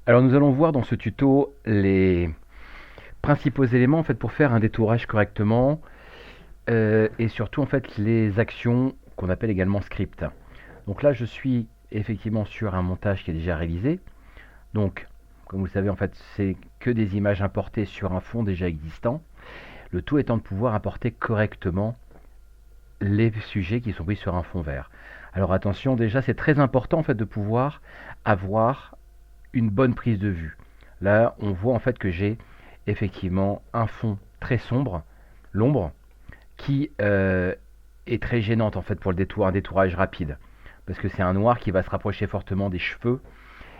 Alors nous allons voir dans ce tuto les principaux éléments en fait pour faire un détourage correctement et surtout en fait les actions qu'on appelle également script. Donc là je suis effectivement sur un montage qui est déjà réalisé. Donc comme vous le savez en fait c'est que des images importées sur un fond déjà existant. Le tout étant de pouvoir importer correctement les sujets qui sont pris sur un fond vert. Alors attention, déjà c'est très important en fait de pouvoir avoir une bonne prise de vue. Là, on voit en fait que j'ai effectivement un fond très sombre, l'ombre, qui est très gênante en fait pour un détourage rapide. Parce que c'est un noir qui va se rapprocher fortement des cheveux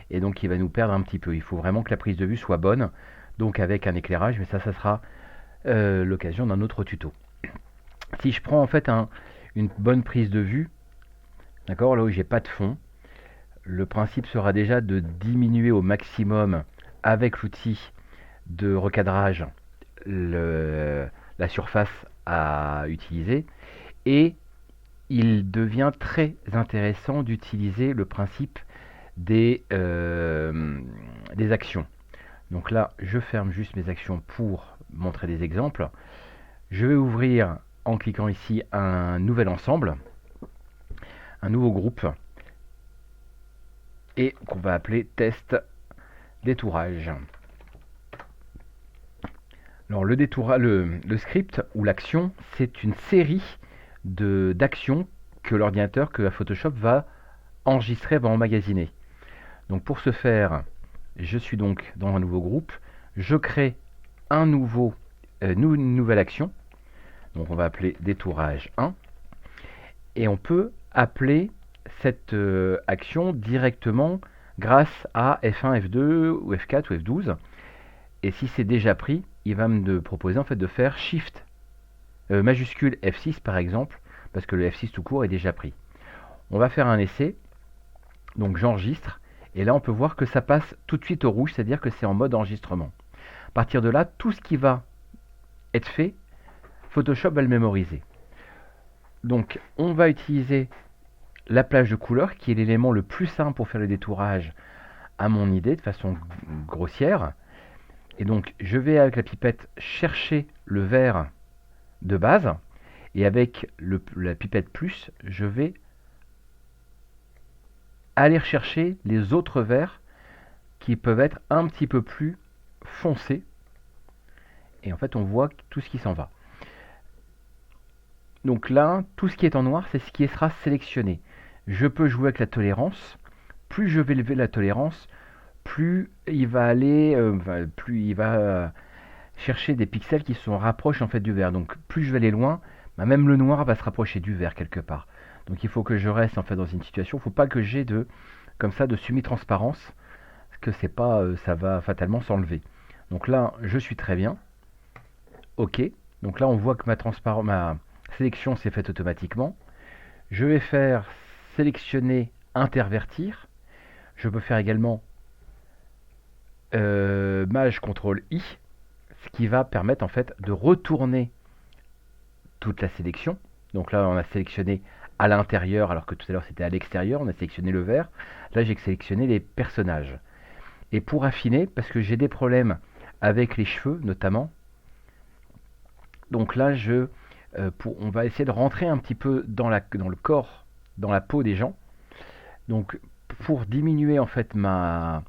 et donc qui va nous perdre un petit peu. Il faut vraiment que la prise de vue soit bonne, donc avec un éclairage, mais ça sera l'occasion d'un autre tuto. Si je prends en fait une bonne prise de vue, d'accord, là où j'ai pas de fond, le principe sera déjà de diminuer au maximum avec l'outil de recadrage la surface à utiliser et il devient très intéressant d'utiliser le principe des actions. Donc là, je ferme juste mes actions pour montrer des exemples. Je vais ouvrir en cliquant ici un nouvel ensemble, un nouveau groupe et qu'on va appeler test détourage. Alors le script ou l'action, c'est une série d'actions que l'ordinateur, que la Photoshop va enregistrer, va emmagasiner. Donc pour ce faire, je suis donc dans un nouveau groupe, je crée une nouvelle action, donc on va appeler détourage 1, et on peut appeler cette action directement grâce à F1, F2 ou F4 ou F12, et si c'est déjà pris, il va me proposer en fait de faire Shift majuscule F6 par exemple, parce que le F6 tout court est déjà pris. On va faire un essai, donc j'enregistre, et là on peut voir que ça passe tout de suite au rouge, c'est-à-dire que c'est en mode enregistrement. À partir de là, tout ce qui va être fait, Photoshop va le mémoriser. Donc on va utiliser la plage de couleurs, qui est l'élément le plus simple pour faire le détourage à mon idée, de façon grossière. Et donc je vais avec la pipette chercher le vert de base, et avec la pipette plus, je vais aller chercher les autres verts qui peuvent être un petit peu plus foncés. Et en fait, on voit tout ce qui s'en va. Donc là, tout ce qui est en noir, c'est ce qui sera sélectionné. Je peux jouer avec la tolérance. Plus je vais lever la tolérance, plus il va aller, plus il va chercher des pixels qui se rapprochent en fait du vert. Donc plus je vais aller loin, bah, même le noir va se rapprocher du vert quelque part. Donc il faut que je reste en fait dans une situation. Il ne faut pas que j'ai comme ça de semi-transparence, parce que c'est pas, ça va fatalement s'enlever. Donc là, je suis très bien. OK. Donc là, on voit que ma sélection s'est faite automatiquement. Je vais faire sélectionner, intervertir. Je peux faire également Maj CTRL I, ce qui va permettre en fait de retourner toute la sélection. Donc là, on a sélectionné à l'intérieur, alors que tout à l'heure c'était à l'extérieur. On a sélectionné le vert. Là, j'ai sélectionné les personnages. Et pour affiner, parce que j'ai des problèmes avec les cheveux notamment, donc là, on va essayer de rentrer un petit peu dans le corps, dans la peau des gens. Donc pour diminuer en fait ma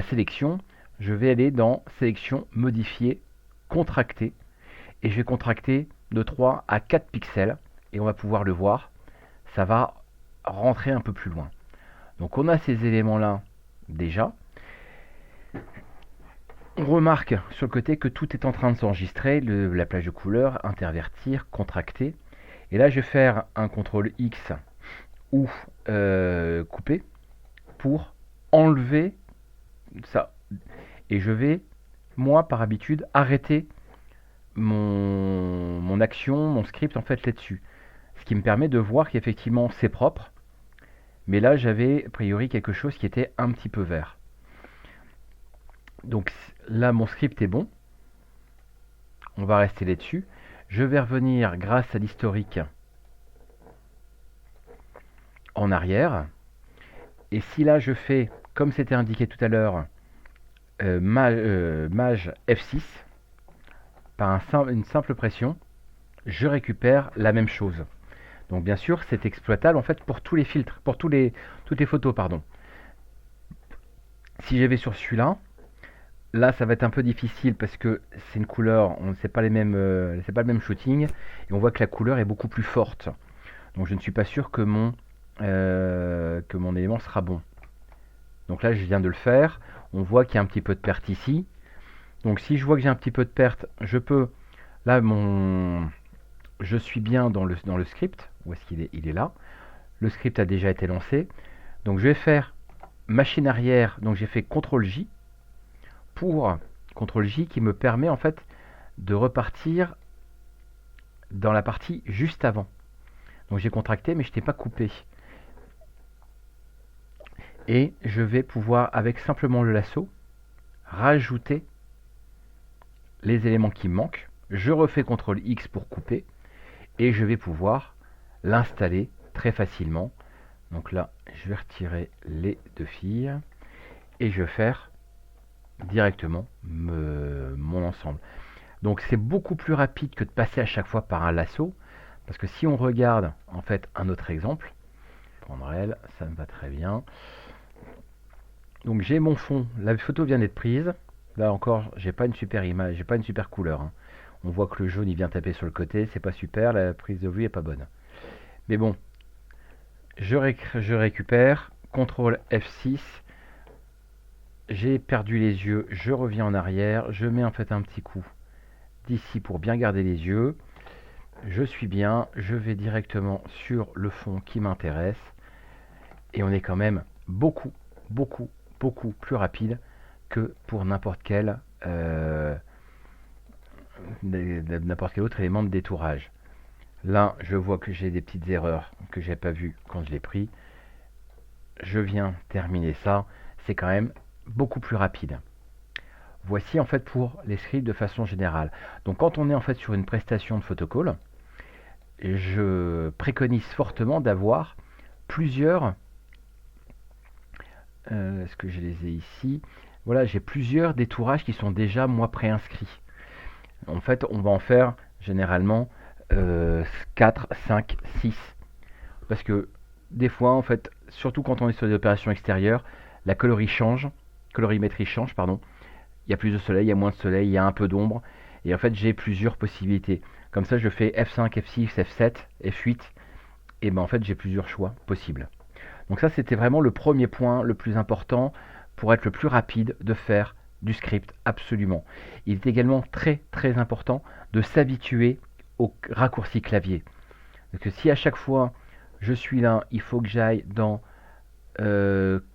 sélection, je vais aller dans sélection, modifier, contracter, et je vais contracter de 3 à 4 pixels, et on va pouvoir le voir, ça va rentrer un peu plus loin. Donc on a ces éléments là déjà. On remarque sur le côté que tout est en train de s'enregistrer, la plage de couleurs, intervertir, contracter. Et là, je vais faire un CTRL X ou couper pour enlever ça. Et je vais, moi, par habitude, arrêter mon action, mon script en fait là-dessus. Ce qui me permet de voir qu'effectivement c'est propre. Mais là, j'avais a priori quelque chose qui était un petit peu vert. Donc là, mon script est bon. On va rester là-dessus. Je vais revenir grâce à l'historique en arrière. Et si là je fais comme c'était indiqué tout à l'heure, Maj F6, par une simple pression, je récupère la même chose. Donc bien sûr, c'est exploitable en fait pour tous les filtres, pour toutes les photos, pardon. Si je vais sur celui-là, là ça va être un peu difficile parce que c'est une couleur, on sait pas c'est pas le même shooting, et on voit que la couleur est beaucoup plus forte. Donc je ne suis pas sûr que mon élément sera bon. Donc là je viens de le faire, on voit qu'il y a un petit peu de perte ici. Donc si je vois que j'ai un petit peu de perte, je peux, là je suis bien dans le script, où est-ce qu'il est? Il est là. Le script a déjà été lancé. Donc je vais faire machine arrière, donc j'ai fait CTRL J pour CTRL J qui me permet en fait de repartir dans la partie juste avant. Donc j'ai contracté mais je n'étais pas coupé. Et je vais pouvoir avec simplement le lasso rajouter les éléments qui me manquent. Je refais CTRL X pour couper et je vais pouvoir l'installer très facilement. Donc là je vais retirer les deux filles et je vais faire directement mon ensemble. Donc c'est beaucoup plus rapide que de passer à chaque fois par un lasso, parce que si on regarde en fait un autre exemple, prendre elle, ça me va très bien. Donc j'ai mon fond, la photo vient d'être prise. Là encore, j'ai pas une super image, j'ai pas une super couleur, hein. On voit que le jaune il vient taper sur le côté, c'est pas super, la prise de vue est pas bonne. Mais bon, je récupère, CTRL F6, j'ai perdu les yeux, je reviens en arrière, je mets en fait un petit coup d'ici pour bien garder les yeux. Je suis bien, je vais directement sur le fond qui m'intéresse et on est quand même beaucoup, beaucoup, beaucoup plus rapide que pour n'importe quel autre élément de détourage. Là, je vois que j'ai des petites erreurs que j'ai pas vues quand je l'ai pris. Je viens terminer ça, c'est quand même beaucoup plus rapide. Voici en fait pour les scripts de façon générale. Donc quand on est en fait sur une prestation de photocall, je préconise fortement d'avoir plusieurs. Est-ce que je les ai ici? Voilà, j'ai plusieurs détourages qui sont déjà moi préinscrits. En fait, on va en faire généralement 4, 5, 6. Parce que des fois, en fait, surtout quand on est sur des opérations extérieures, la colorimétrie change, pardon. Il y a plus de soleil, il y a moins de soleil, il y a un peu d'ombre. Et en fait, j'ai plusieurs possibilités. Comme ça, je fais F5, F6, F7, F8. Et ben en fait, j'ai plusieurs choix possibles. Donc ça, c'était vraiment le premier point, le plus important, pour être le plus rapide de faire du script, absolument. Il est également très très important de s'habituer au raccourci clavier. Parce que si à chaque fois je suis là, il faut que j'aille dans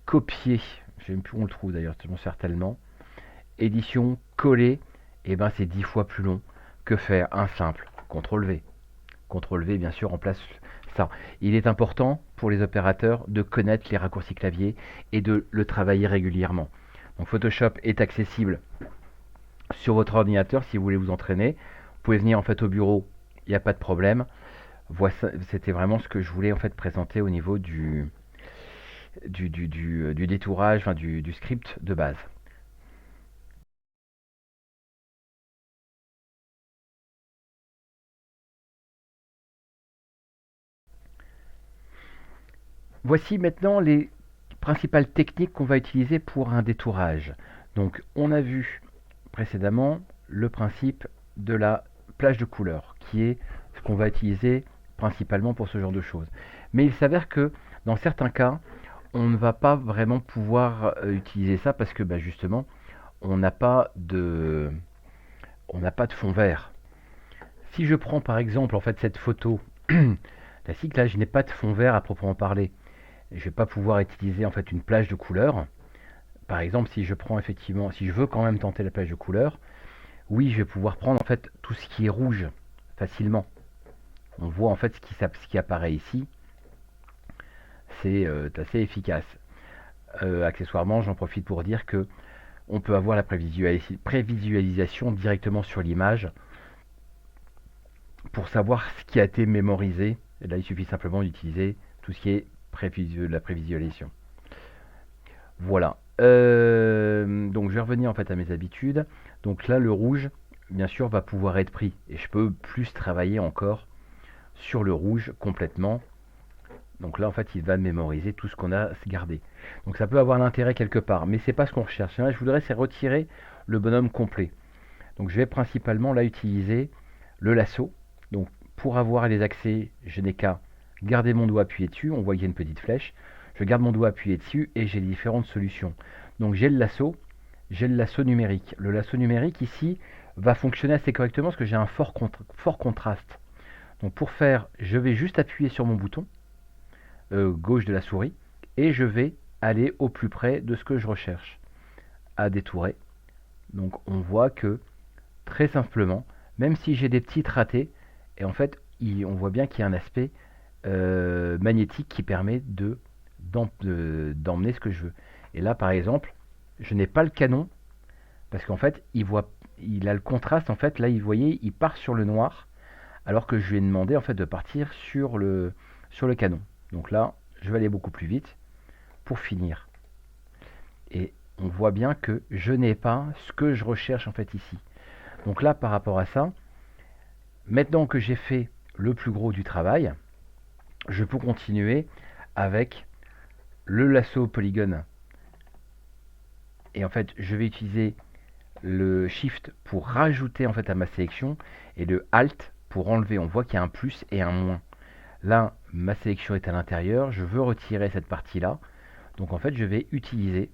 copier, je sais même plus où on le trouve d'ailleurs, je m'en sers tellement, édition, coller, et ben c'est 10 fois plus long que faire un simple CTRL V. CTRL V, bien sûr, remplace ça. Il est important pour les opérateurs de connaître les raccourcis clavier et de le travailler régulièrement. Donc Photoshop est accessible sur votre ordinateur si vous voulez vous entraîner. Vous pouvez venir en fait au bureau, il n'y a pas de problème. C'était vraiment ce que je voulais en fait présenter au niveau du détourage, enfin, du script de base. Voici maintenant les principales techniques qu'on va utiliser pour un détourage. Donc on a vu précédemment le principe de la plage de couleurs, qui est ce qu'on va utiliser principalement pour ce genre de choses. Mais il s'avère que dans certains cas, on ne va pas vraiment pouvoir utiliser ça parce que bah, justement, on n'a pas de, on n'a pas de fond vert. Si je prends par exemple en fait cette photo classique, là je n'ai pas de fond vert à proprement parler. Je ne vais pas pouvoir utiliser en fait une plage de couleurs. Par exemple, si je prends effectivement, si je veux quand même tenter la plage de couleurs, oui, je vais pouvoir prendre en fait tout ce qui est rouge facilement. On voit en fait ce qui apparaît ici. C'est assez efficace. Accessoirement, j'en profite pour dire que on peut avoir la prévisualisation directement sur l'image pour savoir ce qui a été mémorisé. Et là, il suffit simplement d'utiliser tout ce qui est la prévisualisation. Voilà. Donc je vais revenir en fait à mes habitudes. Donc là, le rouge, bien sûr, va pouvoir être pris. Et je peux plus travailler encore sur le rouge complètement. Donc là, en fait, il va mémoriser tout ce qu'on a gardé. Donc ça peut avoir l'intérêt quelque part, mais c'est pas ce qu'on recherche. Là, je voudrais, c'est retirer le bonhomme complet. Donc je vais principalement là utiliser le lasso. Donc pour avoir les accès, je n'ai qu'à garder mon doigt appuyé dessus. On voit qu'il y a une petite flèche. Je garde mon doigt appuyé dessus et j'ai les différentes solutions. Donc j'ai le lasso numérique. Le lasso numérique ici va fonctionner assez correctement parce que j'ai un fort contraste. Donc pour faire, je vais juste appuyer sur mon bouton gauche de la souris et je vais aller au plus près de ce que je recherche à détourer. Donc on voit que très simplement, même si j'ai des petites ratés, et en fait on voit bien qu'il y a un aspect magnétique qui permet d'emmener ce que je veux. Et là par exemple, je n'ai pas le canon parce qu'en fait il a le contraste. En fait là, vous voyez, il part sur le noir alors que je lui ai demandé en fait de partir sur le canon. Donc là, je vais aller beaucoup plus vite pour finir. Et on voit bien que je n'ai pas ce que je recherche en fait ici. Donc là, par rapport à ça, maintenant que j'ai fait le plus gros du travail, je peux continuer avec le lasso polygone. Et en fait, je vais utiliser le Shift pour rajouter en fait à ma sélection et le Alt pour enlever. On voit qu'il y a un plus et un moins. Là, ma sélection est à l'intérieur. Je veux retirer cette partie-là. Donc en fait, je vais utiliser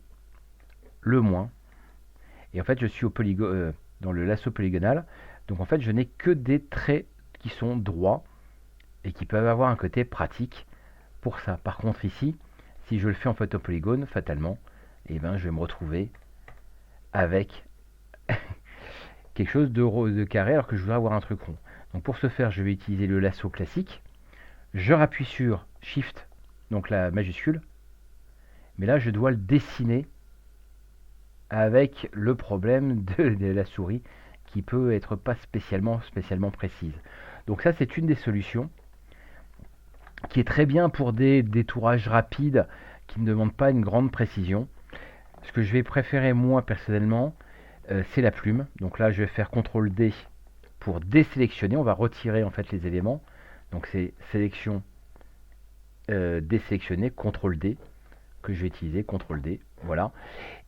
le moins. Et en fait, je suis dans le lasso polygonal. Donc en fait, je n'ai que des traits qui sont droits et qui peuvent avoir un côté pratique pour ça. Par contre, ici, si je le fais en fait au polygone, fatalement, eh ben, je vais me retrouver avec quelque chose de carré alors que je voudrais avoir un truc rond. Donc pour ce faire, je vais utiliser le lasso classique. Je rappuie sur Shift, donc la majuscule. Mais là, je dois le dessiner avec le problème de la souris qui peut être pas spécialement précise. Donc ça, c'est une des solutions qui est très bien pour des détourages rapides qui ne demandent pas une grande précision. Ce que je vais préférer moi personnellement, c'est la plume. Donc là, je vais faire CTRL D pour désélectionner. On va retirer en fait les éléments. Donc c'est sélection, désélectionner, CTRL D que je vais utiliser, CTRL D, voilà.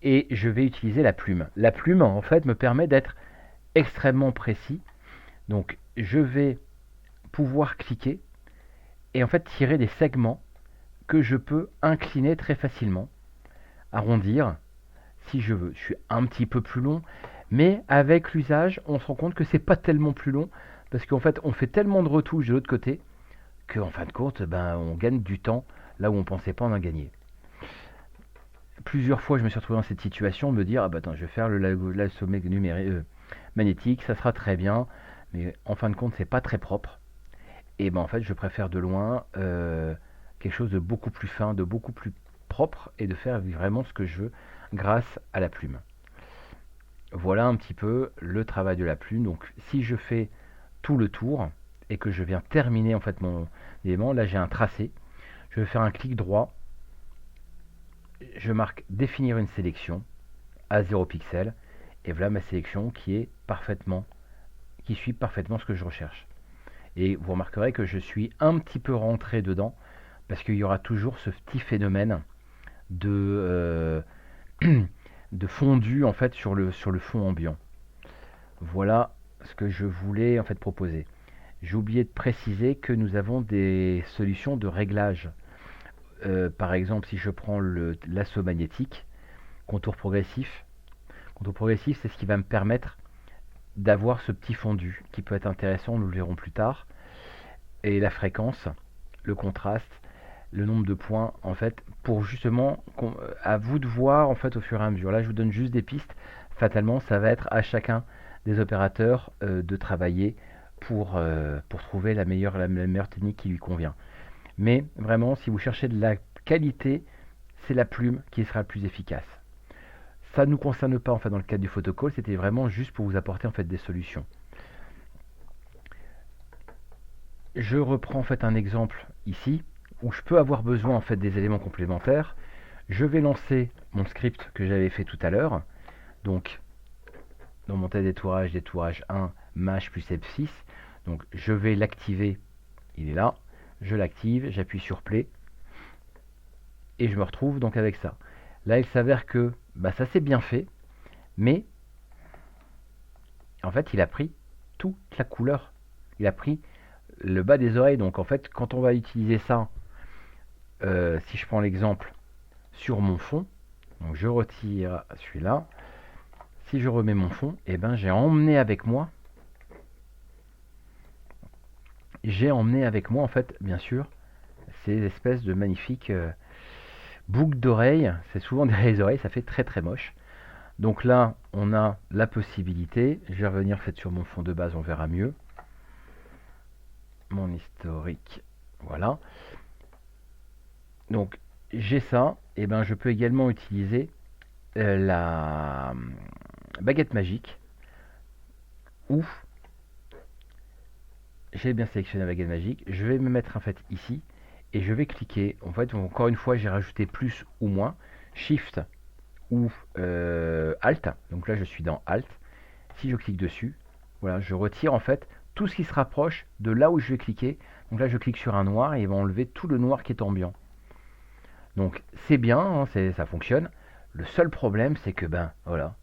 Et je vais utiliser la plume. La plume en fait me permet d'être extrêmement précis. Donc je vais pouvoir cliquer et en fait tirer des segments que je peux incliner très facilement, arrondir si je veux. Je suis un petit peu plus long, mais avec l'usage, on se rend compte que c'est pas tellement plus long parce qu'en fait, on fait tellement de retouches de l'autre côté qu'en fin de compte, ben, on gagne du temps là où on pensait pas en gagner. Plusieurs fois, je me suis retrouvé dans cette situation de me dire ah bah attends, je vais faire le sommet numérique magnétique, ça sera très bien, mais en fin de compte, c'est pas très propre. Et ben en fait, je préfère de loin quelque chose de beaucoup plus fin, de beaucoup plus propre et de faire vraiment ce que je veux grâce à la plume. Voilà un petit peu le travail de la plume. Donc si je fais tout le tour et que je viens terminer en fait mon élément, là j'ai un tracé. Je vais faire un clic droit. Je marque définir une sélection à 0 pixel et voilà ma sélection qui suit parfaitement ce que je recherche. Et vous remarquerez que je suis un petit peu rentré dedans parce qu'il y aura toujours ce petit phénomène de, de fondu en fait sur le fond ambiant. Voilà ce que je voulais en fait proposer. J'ai oublié de préciser que nous avons des solutions de réglage. Par exemple, si je prends l'assaut magnétique, contour progressif. Contour progressif, c'est ce qui va me permettre d'avoir ce petit fondu qui peut être intéressant, nous le verrons plus tard. Et la fréquence, le contraste, le nombre de points, en fait, pour justement à vous de voir en fait au fur et à mesure. Là, je vous donne juste des pistes. Fatalement, ça va être à chacun des opérateurs de travailler pour trouver la meilleure technique qui lui convient. Mais vraiment, si vous cherchez de la qualité, c'est la plume qui sera le plus efficace. Ça ne nous concerne pas en fait dans le cadre du photocall, c'était vraiment juste pour vous apporter en fait des solutions. Je reprends en fait un exemple ici où je peux avoir besoin en fait des éléments complémentaires. Je vais lancer mon script que j'avais fait tout à l'heure. Donc, dans mon test détourage 1, MASH plus F6. Donc, je vais l'activer. Il est là. Je l'active, j'appuie sur Play. Et je me retrouve donc avec ça. Là, il s'avère que bah, ça s'est bien fait. Mais, en fait, il a pris toute la couleur. Il a pris le bas des oreilles. Donc, en fait, quand on va utiliser ça, si je prends l'exemple sur mon fond, donc je retire celui-là. Si je remets mon fond, et ben j'ai emmené avec moi en fait, bien sûr, ces espèces de magnifiques boucles d'oreilles. C'est souvent derrière les oreilles, ça fait très très moche. Donc là, on a la possibilité, je vais revenir fait sur mon fond de base, on verra mieux. Mon historique, voilà. Donc j'ai ça, et ben je peux également utiliser la baguette magique, ou j'ai bien sélectionné la baguette magique, je vais me mettre en fait ici, et je vais cliquer. En fait, encore une fois, j'ai rajouté plus ou moins, Shift ou Alt. Donc là, je suis dans Alt. Si je clique dessus, voilà, je retire en fait tout ce qui se rapproche de là où je vais cliquer. Donc là, je clique sur un noir et il va enlever tout le noir qui est ambiant. Donc c'est bien, hein, ça fonctionne. Le seul problème, c'est que ben voilà,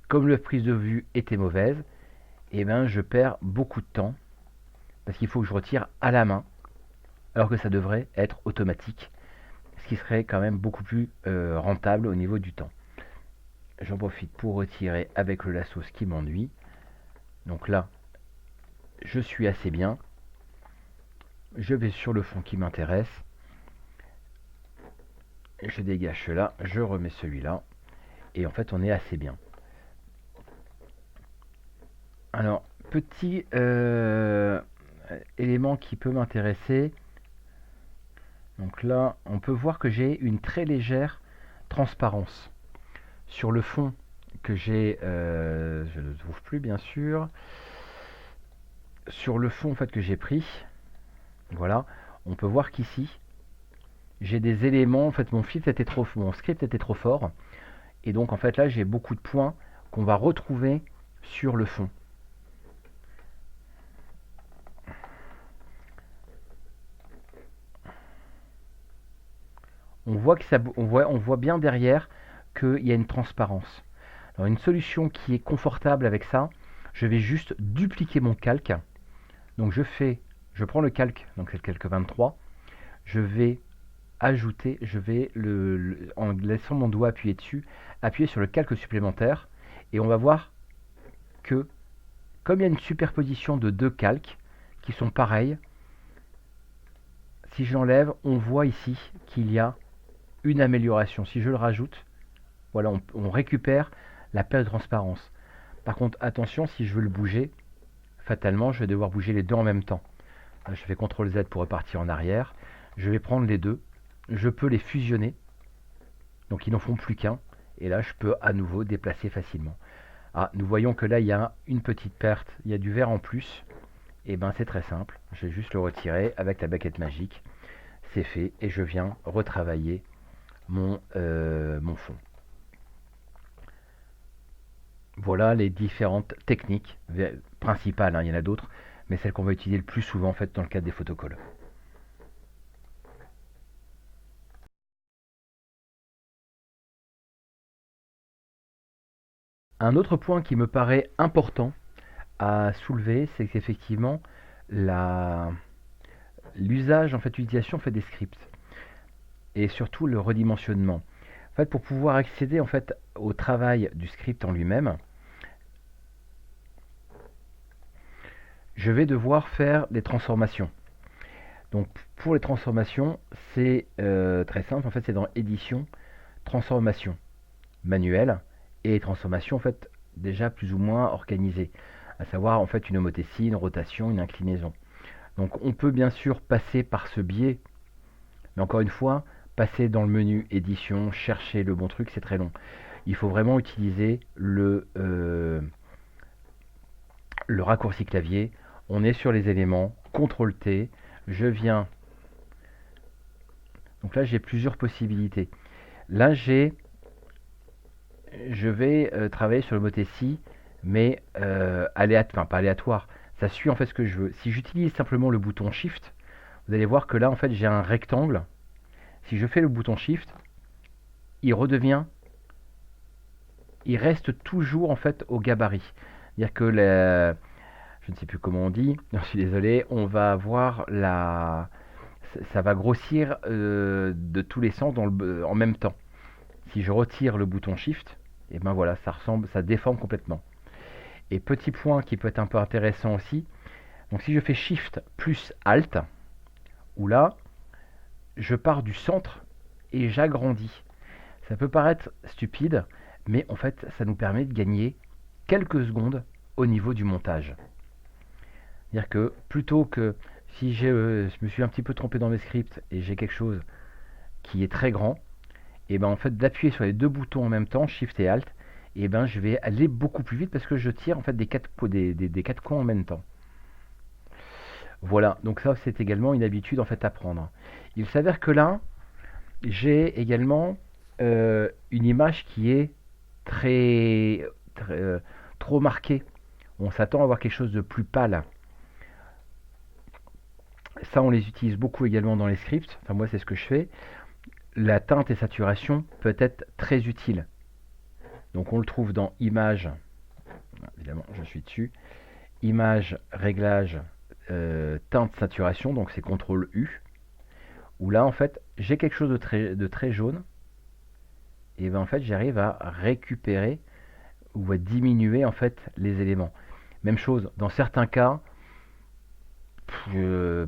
comme la prise de vue était mauvaise, et ben je perds beaucoup de temps parce qu'il faut que je retire à la main, alors que ça devrait être automatique, ce qui serait quand même beaucoup plus rentable au niveau du temps. J'en profite pour retirer avec le lasso ce qui m'ennuie. Donc là, je suis assez bien. Je vais sur le fond qui m'intéresse. Je dégage cela, je remets celui-là. Et en fait, on est assez bien. Alors, petit élément qui peut m'intéresser. Donc là, on peut voir que j'ai une très légère transparence. Sur le fond que j'ai, je ne le trouve plus bien sûr. Sur le fond en fait que j'ai pris, voilà, on peut voir qu'ici j'ai des éléments. En fait, mon script était trop fort, et donc en fait là j'ai beaucoup de points qu'on va retrouver sur le fond. On voit que on voit bien derrière qu'il y a une transparence. Alors une solution qui est confortable avec ça, je vais juste dupliquer mon calque. Donc je prends le calque, donc c'est le calque 23, je vais ajouter, en laissant mon doigt appuyer dessus, appuyer sur le calque supplémentaire, et on va voir que comme il y a une superposition de deux calques qui sont pareils, si je l'enlève, on voit ici qu'il y a une amélioration. Si je le rajoute, voilà, on récupère la perte de transparence. Par contre, attention, si je veux le bouger, fatalement, je vais devoir bouger les deux en même temps. Là, je fais CTRL Z pour repartir en arrière. Je vais prendre les deux. Je peux les fusionner. Donc, ils n'en font plus qu'un. Et là, je peux à nouveau déplacer facilement. Ah, nous voyons que là, il y a une petite perte. Il y a du vert en plus. Et ben, c'est très simple. Je vais juste le retirer avec la baguette magique. C'est fait. Et je viens retravailler mon fond. Voilà les différentes techniques principales, hein, il y en a d'autres, mais celles qu'on va utiliser le plus souvent en fait dans le cadre des photocolles. Un autre point qui me paraît important à soulever, c'est qu'effectivement l'usage, en fait, l'utilisation fait des scripts et surtout le redimensionnement. En fait, pour pouvoir accéder en fait au travail du script en lui-même, je vais devoir faire des transformations. Donc pour les transformations, c'est très simple. En fait, c'est dans Édition, Transformation, Manuel, et transformation en fait déjà plus ou moins organisées, à savoir en fait une homothétie, une rotation, une inclinaison. Donc on peut bien sûr passer par ce biais, mais encore une fois, passer dans le menu Édition, chercher le bon truc, c'est très long. Il faut vraiment utiliser le raccourci clavier. On est sur les éléments, CTRL T, je viens. Donc là j'ai plusieurs possibilités. Là, je vais travailler sur le motécie, mais enfin pas aléatoire. Ça suit en fait ce que je veux. Si j'utilise simplement le bouton Shift, vous allez voir que là, en fait, j'ai un rectangle. Si je fais le bouton Shift, il redevient, il reste toujours en fait au gabarit. C'est-à-dire que je ne sais plus comment on dit, non, je suis désolé, on va avoir ça va grossir de tous les sens en même temps. Si je retire le bouton Shift, et ben voilà, ça déforme complètement. Et petit point qui peut être un peu intéressant aussi, donc si je fais Shift plus Alt, où là, je pars du centre et j'agrandis. Ça peut paraître stupide, mais en fait, ça nous permet de gagner quelques secondes au niveau du montage. C'est-à-dire que plutôt que si je me suis un petit peu trompé dans mes scripts et j'ai quelque chose qui est très grand, et ben en fait d'appuyer sur les deux boutons en même temps, Shift et Alt, et ben je vais aller beaucoup plus vite parce que je tire en fait des quatre coins en même temps. Voilà, donc ça c'est également une habitude en fait à prendre. Il s'avère que là, j'ai également une image qui est trop marquée. On s'attend à avoir quelque chose de plus pâle. Ça, on les utilise beaucoup également dans les scripts. Enfin, moi, c'est ce que je fais. La teinte et saturation peut être très utile. Donc, on le trouve dans Images. Évidemment, je suis dessus. Images, réglages, teinte, saturation. Donc, c'est CTRL U. Où là, en fait, j'ai quelque chose de très jaune. Et ben, en fait, j'arrive à récupérer ou à diminuer en fait les éléments. Même chose, dans certains cas,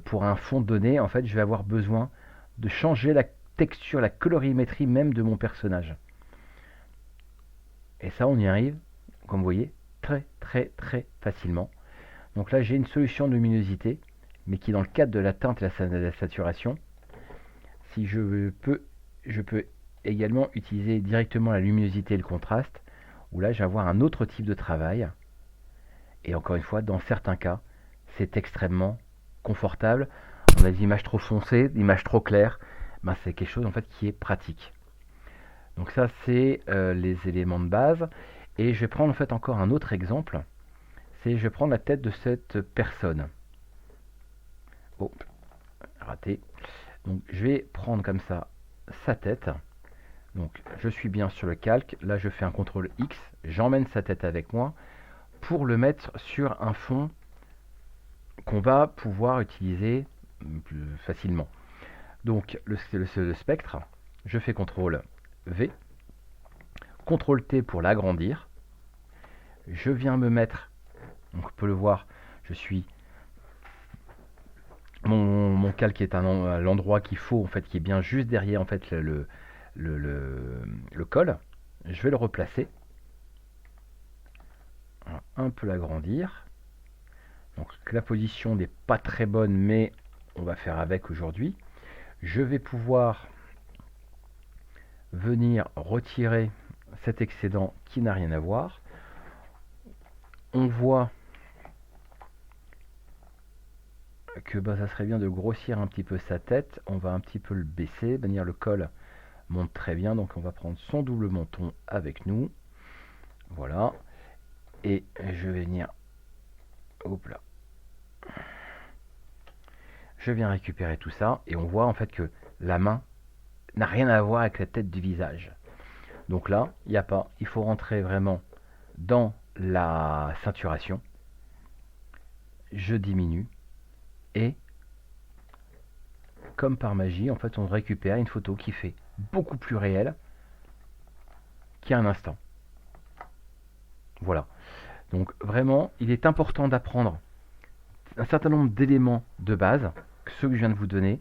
pour un fond de données, en fait, je vais avoir besoin de changer la texture, la colorimétrie même de mon personnage. Et ça, on y arrive, comme vous voyez, très très très facilement. Donc là, j'ai une solution de luminosité, mais qui dans le cadre de la teinte et la saturation, si je peux également utiliser directement la luminosité et le contraste, où là, je vais avoir un autre type de travail. Et encore une fois, dans certains cas, c'est extrêmement confortable. On a des images trop foncées, des images trop claires. Ben, c'est quelque chose en fait qui est pratique. Donc ça, c'est les éléments de base. Et je vais prendre en fait encore un autre exemple. Je vais prendre la tête de cette personne. Oh, raté. Donc je vais prendre comme ça sa tête. Donc je suis bien sur le calque. Là, je fais un CTRL X. J'emmène sa tête avec moi pour le mettre sur un fond qu'on va pouvoir utiliser plus facilement. Donc le spectre, je fais CTRL V, CTRL T pour l'agrandir. Je viens me mettre, donc on peut le voir, je suis mon calque est à l'endroit qu'il faut en fait, qui est bien juste derrière en fait le col. Je vais le replacer, un peu l'agrandir. Donc la position n'est pas très bonne, mais on va faire avec aujourd'hui. Je vais pouvoir venir retirer cet excédent qui n'a rien à voir. On voit que ça serait bien de grossir un petit peu sa tête. On va un petit peu le baisser, de manière le col monte très bien. Donc on va prendre son double menton avec nous. Voilà. Et je vais venir... Hop là. Je viens récupérer tout ça. Et on voit en fait que la main n'a rien à voir avec la tête du visage. Donc là, il n'y a pas. Il faut rentrer vraiment dans la saturation. Je diminue. Et comme par magie, en fait, on récupère une photo qui fait beaucoup plus réelle qu'il y a un instant. Voilà. Donc vraiment, il est important d'apprendre un certain nombre d'éléments de base, ceux que je viens de vous donner,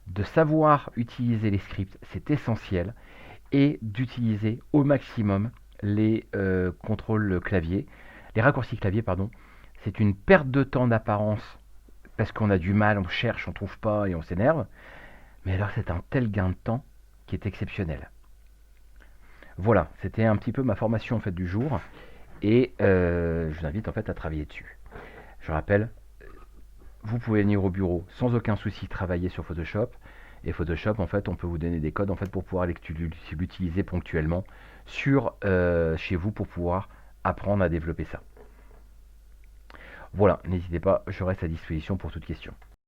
de savoir utiliser les scripts, c'est essentiel, et d'utiliser au maximum les contrôles clavier, les raccourcis clavier, pardon. C'est une perte de temps d'apparence parce qu'on a du mal, on cherche, on trouve pas et on s'énerve. Mais alors c'est un tel gain de temps qui est exceptionnel. Voilà, c'était un petit peu ma formation en fait du jour et je vous invite en fait à travailler dessus. Je rappelle, vous pouvez venir au bureau sans aucun souci travailler sur Photoshop Et Photoshop, en fait, on peut vous donner des codes en fait pour pouvoir l'utiliser ponctuellement sur chez vous pour pouvoir apprendre à développer ça. Voilà, n'hésitez pas, je reste à disposition pour toute question.